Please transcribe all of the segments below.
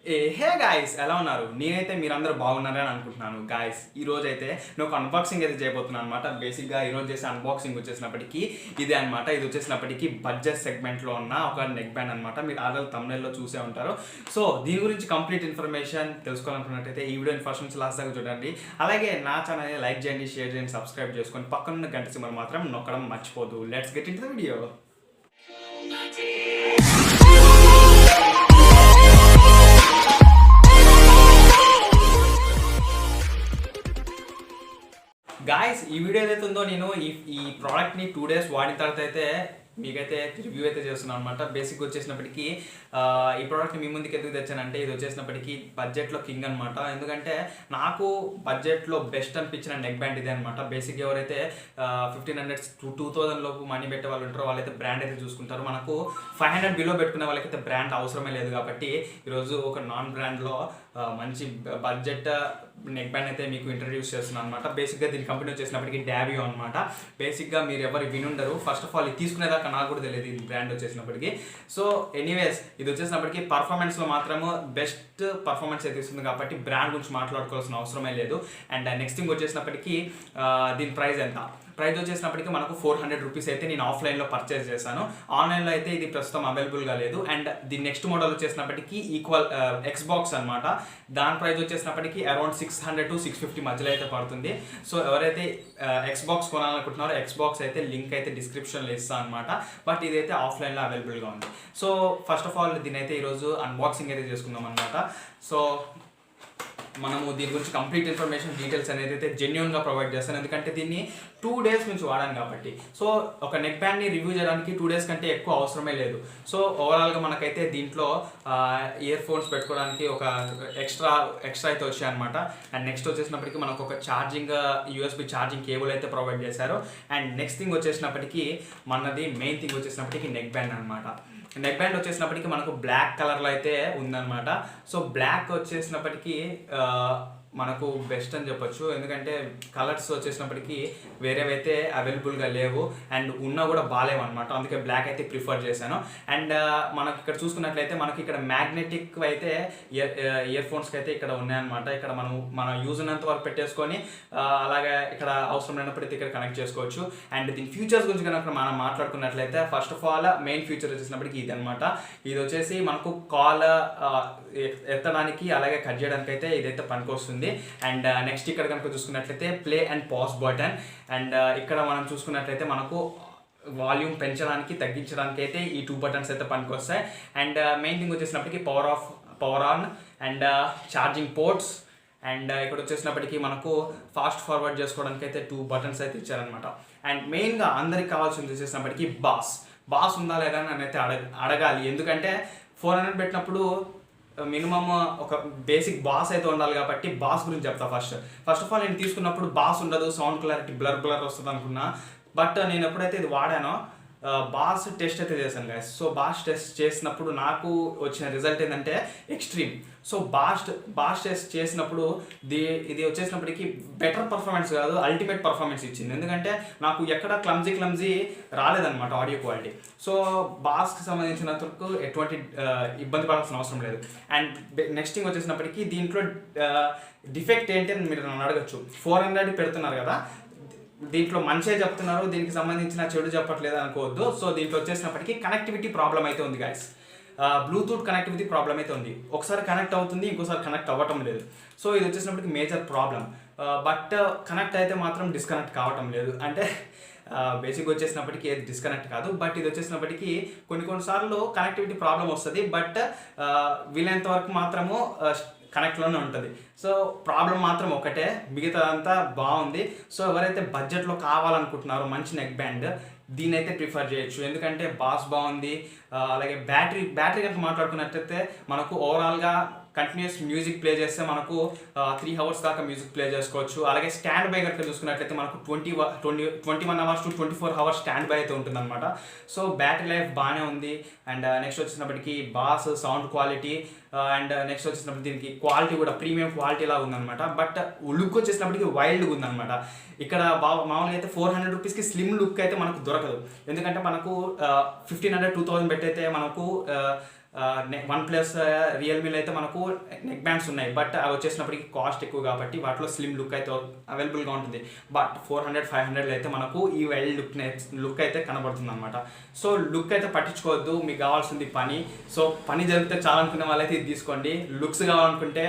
Hey guys ఎలా ఉన్నారు? నేనైతే మీరందరూ బాగున్నారని అనుకుంటున్నాను. గాయస్ ఈరోజు అయితే నేను ఒక అన్బాక్సింగ్ అయితే చేయబోతున్నాను అనమాట. బేసిక్గా ఈరోజు చేసే అన్బాక్సింగ్ వచ్చేసినప్పటికీ ఇదే అనమాట. ఇది వచ్చేసినప్పటికీ బడ్జెట్ సెగ్మెంట్లో ఉన్న ఒక నెక్ బ్యాండ్ అనమాట. మీరు ఆల్రెడీ థంబ్నెయిల్లో చూసే ఉంటారు. సో దీని గురించి కంప్లీట్ ఇన్ఫర్మేషన్ తెలుసుకోవాలనుకున్నట్టయితే ఈ వీడియోని ఫస్ట్ నుంచి లాస్ట్ దాకా చూడండి. అలాగే నా ఛానల్ని లైక్ చేయండి, షేర్ చేయండి, సబ్స్క్రైబ్ చేసుకొని పక్కనున్న గంట సింబల్ మాత్రం నొక్కడం మర్చిపోదు. Let's get into the video. Guys ఈ వీడియో ఏదైతే ఉందో నేను ఈ ప్రోడక్ట్ని 2 days వాడిన తర్వాత అయితే మీకైతే రివ్యూ అయితే చేస్తున్నాను అనమాట. బేసిక్ వచ్చేసినప్పటికీ ఈ ప్రోడక్ట్ని మీ ముందుకు ఎందుకు తెచ్చానంటే ఇది వచ్చేసినప్పటికీ బడ్జెట్లో కింగ్ అనమాట. ఎందుకంటే నాకు బడ్జెట్లో బెస్ట్ అనిపించిన నెక్ బ్యాండ్ ఇదే అనమాట. బేసిక్ ఎవరైతే 1500 to 2000 లోపు మనీ పెట్టే వాళ్ళు ఉంటారో వాళ్ళైతే బ్రాండ్ అయితే చూసుకుంటారు. మనకు 500 బిలో పెట్టుకునే వాళ్ళకైతే బ్రాండ్ అవసరమే లేదు. కాబట్టి ఈరోజు ఒక నాన్ బ్రాండ్లో మంచి బడ్జెట్ నెక్ బ్యాండ్ అయితే మీకు ఇంట్రడ్యూస్ చేస్తున్నాను అనమాట. బేసిక్గా దీని కంపెనీ వచ్చేసినప్పటికీ డావియో అనమాట. బేసిక్గా మీరు ఎవరు వినుండరు. ఫస్ట్ ఆఫ్ ఆల్ ఇది తీసుకునేదాకా నాకు కూడా తెలియదు ఇది బ్రాండ్ వచ్చేసినప్పటికీ. సో ఎనీవేస్ ఇది వచ్చేసినప్పటికీ పర్ఫార్మెన్స్లో మాత్రము బెస్ట్ పర్ఫార్మెన్స్ అయితే ఇస్తుంది కాబట్టి బ్రాండ్ గురించి మాట్లాడుకోవాల్సిన అవసరమే లేదు. అండ్ నెక్స్ట్ థింగ్ వచ్చేసినప్పటికీ దీని ప్రైస్ ఎంత? ప్రైస్ వచ్చేసినప్పటికీ మనకు 400 రూపీస్ అయితే నేను ఆఫ్లైన్లో పర్చేస్ చేశాను. ఆన్లైన్లో అయితే ఇది ప్రస్తుతం అవైలబుల్గా లేదు. అండ్ దీని నెక్స్ట్ మోడల్ వచ్చేసినప్పటికీ ఈక్వల్ ఎక్స్బాక్స్ అనమాట. దాని ప్రైస్ వచ్చేసినప్పటికీ అరౌండ్ 600 to 650 మధ్యలో అయితే పడుతుంది. సో ఎవరైతే ఎక్స్బాక్స్ కొనాలనుకుంటున్నారో ఎక్స్బాక్స్ అయితే లింక్ అయితే డిస్క్రిప్షన్లో ఇస్తాను అనమాట. బట్ ఇదైతే ఆఫ్లైన్లో అవైలబుల్గా ఉంది. సో ఫస్ట్ ఆఫ్ ఆల్ దీని అయితే ఈరోజు అన్బాక్సింగ్ అయితే చేసుకుందాం అనమాట. సో మనము దీని గురించి కంప్లీట్ ఇన్ఫర్మేషన్ డీటెయిల్స్ అనేది అయితే జెన్యూన్గా ప్రొవైడ్ చేస్తాను. ఎందుకంటే దీన్ని 2 days నుంచి వాడాను కాబట్టి. సో ఒక నెక్ బ్యాండ్ని రివ్యూ చేయడానికి 2 days కంటే ఎక్కువ అవసరమే లేదు. సో ఓవరాల్గా మనకైతే దీంట్లో ఇయర్ ఫోన్స్ పెట్టుకోవడానికి ఒక ఎక్స్ట్రా అయితే వచ్చాయి అనమాట. అండ్ నెక్స్ట్ వచ్చేసినప్పటికీ మనకు ఒక ఛార్జింగ్ USB ఛార్జింగ్ కేబుల్ అయితే ప్రొవైడ్ చేశారు. అండ్ నెక్స్ట్ థింగ్ వచ్చేసినప్పటికీ మనది మెయిన్ థింగ్ వచ్చేసినప్పటికీ నెక్ బ్యాండ్ అనమాట. నెక్ బ్యాండ్ వచ్చేసినప్పటికీ మనకు బ్లాక్ కలర్లో అయితే ఉందన్నమాట. సో బ్లాక్ వచ్చేసినప్పటికీ మనకు బెస్ట్ అని చెప్పొచ్చు. ఎందుకంటే కలర్స్ వచ్చేసినప్పటికీ వేరేవైతే అవైలబుల్గా లేవు అండ్ ఉన్నా కూడా బాగాలేవు అనమాట. అందుకే బ్లాక్ అయితే ప్రిఫర్ చేశాను. అండ్ మనకి ఇక్కడ చూసుకున్నట్లయితే మనకి ఇక్కడ మ్యాగ్నెటిక్ అయితే ఇయర్ ఫోన్స్కి అయితే ఇక్కడ ఉన్నాయన్నమాట. ఇక్కడ మనం యూజ్ ఉన్నంత వరకు పెట్టేసుకొని అలాగే ఇక్కడ అవసరం లేనప్పుడు అయితే ఇక్కడ కనెక్ట్ చేసుకోవచ్చు. అండ్ దీని ఫీచర్స్ గురించి కనుక మనం మాట్లాడుకున్నట్లయితే first of all main feature వచ్చేసినప్పటికీ ఇది అనమాట. ఇది వచ్చేసి మనకు కాల్ ఎత్తడానికి అలాగే కట్ చేయడానికి అయితే ఇదైతే పనికొస్తుంది. అండ్ నెక్స్ట్ ఇక్కడ కనుక చూసుకున్నట్లయితే play and pause button. And ఇక్కడ మనం చూసుకున్నట్లయితే మనకు వాల్యూమ్ పెంచడానికి తగ్గించడానికి అయితే ఈ 2 బటన్స్ అయితే పనికొస్తాయి. అండ్ మెయిన్ థింగ్ వచ్చేసినప్పటికీ power on and charging ports. And ఇక్కడ వచ్చేసినప్పటికీ మనకు ఫాస్ట్ ఫార్వర్డ్ చేసుకోవడానికి అయితే 2 బటన్స్ అయితే ఇచ్చారనమాట. అండ్ మెయిన్గా అందరికి కావాల్సింది వచ్చేసినప్పటికీ బాస్ ఉందా లేదా అని అయితే అడగాలి. ఎందుకంటే 400 పెట్టినప్పుడు మినిమమ్ ఒక బేసిక్ బాస్ అయితే ఉండాలి కాబట్టి బాస్ గురించి చెప్తా. ఫస్ట్ ఆఫ్ ఆల్ నేను తీసుకున్నప్పుడు బాస్ ఉండదు, సౌండ్ క్లారిటీ బ్లర్ వస్తుంది అనుకున్నా. బట్ నేను ఎప్పుడైతే ఇది వాడానో బాస్ టెస్ట్ అయితే చేశాను గైస్. సో బాస్ టెస్ట్ చేసినప్పుడు నాకు వచ్చిన రిజల్ట్ ఏంటంటే ఎక్స్ట్రీమ్. సో బాస్ టెస్ట్ చేసినప్పుడు ఇది వచ్చేసినప్పటికీ బెటర్ పర్ఫార్మెన్స్ కాదు, అల్టిమేట్ పర్ఫార్మెన్స్ ఇచ్చింది. ఎందుకంటే నాకు ఎక్కడ క్లమ్జీ రాలేదన్నమాట ఆడియో క్వాలిటీ. సో బాస్కి సంబంధించినంత వరకు ఎటువంటి ఇబ్బంది పడాల్సిన అవసరం లేదు. అండ్ నెక్స్ట్ థింగ్ వచ్చేసినప్పటికీ దీంట్లో డిఫెక్ట్ ఏంటి అని మీరు నన్ను అడగచ్చు. 400 పెడుతున్నారు కదా, దీంట్లో మంచిగా చెప్తున్నారు, దీనికి సంబంధించిన చెడు చెప్పట్లేదు అనుకోవద్దు. సో దీంట్లో వచ్చేసినప్పటికీ కనెక్టివిటీ ప్రాబ్లం అయితే ఉంది గాయస్. బ్లూటూత్ కనెక్టివిటీ ప్రాబ్లం అయితే ఉంది. ఒకసారి కనెక్ట్ అవుతుంది, ఇంకోసారి కనెక్ట్ అవ్వటం లేదు. సో ఇది వచ్చేసినప్పటికీ మేజర్ ప్రాబ్లం. బట్ కనెక్ట్ అయితే మాత్రం డిస్కనెక్ట్ కావటం లేదు. అంటే బేసిక్ వచ్చేసినప్పటికీ ఏది డిస్కనెక్ట్ కాదు. బట్ ఇది వచ్చేసినప్పటికీ కొన్నిసార్లు కనెక్టివిటీ ప్రాబ్లం వస్తుంది. బట్ వీలైనంత వరకు మాత్రము కనెక్ట్లోనే ఉంటుంది. సో ప్రాబ్లం మాత్రం ఒకటే, మిగతాదంతా బాగుంది. సో ఎవరైతే బడ్జెట్లో కావాలనుకుంటున్నారో మంచి నెక్ బ్యాండ్ దీని అయితే ప్రిఫర్ చేయొచ్చు. ఎందుకంటే బాస్ బాగుంది. అలాగే బ్యాటరీ కనుక మాట్లాడుకున్నట్టయితే మనకు ఓవరాల్గా కంటిన్యూస్ మ్యూజిక్ ప్లే చేస్తే మనకు 3 hours దాకా మ్యూజిక్ ప్లే చేసుకోవచ్చు. అలాగే స్టాండ్ బై కనుక చూసుకున్నట్లయితే మనకు 21 hours to 24 hours standby అయితే ఉంటుందన్నమాట. సో బ్యాటరీ లైఫ్ బాగానే ఉంది. అండ్ నెక్స్ట్ వచ్చినప్పటికీ bass sound quality and next వచ్చేసినప్పుడు దీనికి క్వాలిటీ కూడా ప్రీమియం క్వాలిటీలా ఉందన్నమాట. బట్ లుక్ వచ్చేసినప్పటికీ వైల్డ్గా ఉందన్నమాట. ఇక్కడ మామూలుగా అయితే 400 రూపీస్కి స్లిమ్ లుక్ అయితే మనకు దొరకదు. ఎందుకంటే మనకు 1500 2000 పెట్టయితే మనకు వన్ ప్లస్ రియల్మీలో అయితే మనకు నెక్ బ్యాండ్స్ ఉన్నాయి, బట్ అవి వచ్చేసినప్పటికి కాస్ట్ ఎక్కువ కాబట్టి వాటిలో స్లిమ్ లుక్ అయితే అవైలబుల్గా ఉంటుంది. బట్ 400-500 అయితే మనకు ఈ వైల్డ్ లుక్ అయితే కనబడుతుంది అనమాట. సో లుక్ అయితే పట్టించుకోవద్దు, మీకు కావాల్సింది పని. సో పని జరిగితే చాలా అనుకునే వాళ్ళైతే ఇది తీసుకోండి. లుక్స్ కావాలనుకుంటే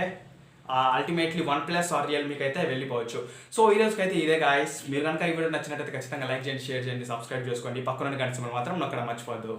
అల్టిమేట్లీ వన్ ప్లస్ ఆర్ రియల్మీకి అయితే వెళ్ళిపోవచ్చు. సో ఈ రోజుకి అయితే ఇదే గాయస్. మీరు కనుక ఈ వీడియో నచ్చినట్టయితే ఖచ్చితంగా లైక్ చేయండి, షేర్ చేయండి, సబ్స్క్రైబ్ చేసుకోండి. పక్కన గంట సింబల్ మాత్రం నొక్కడం మర్చిపోవద్దు.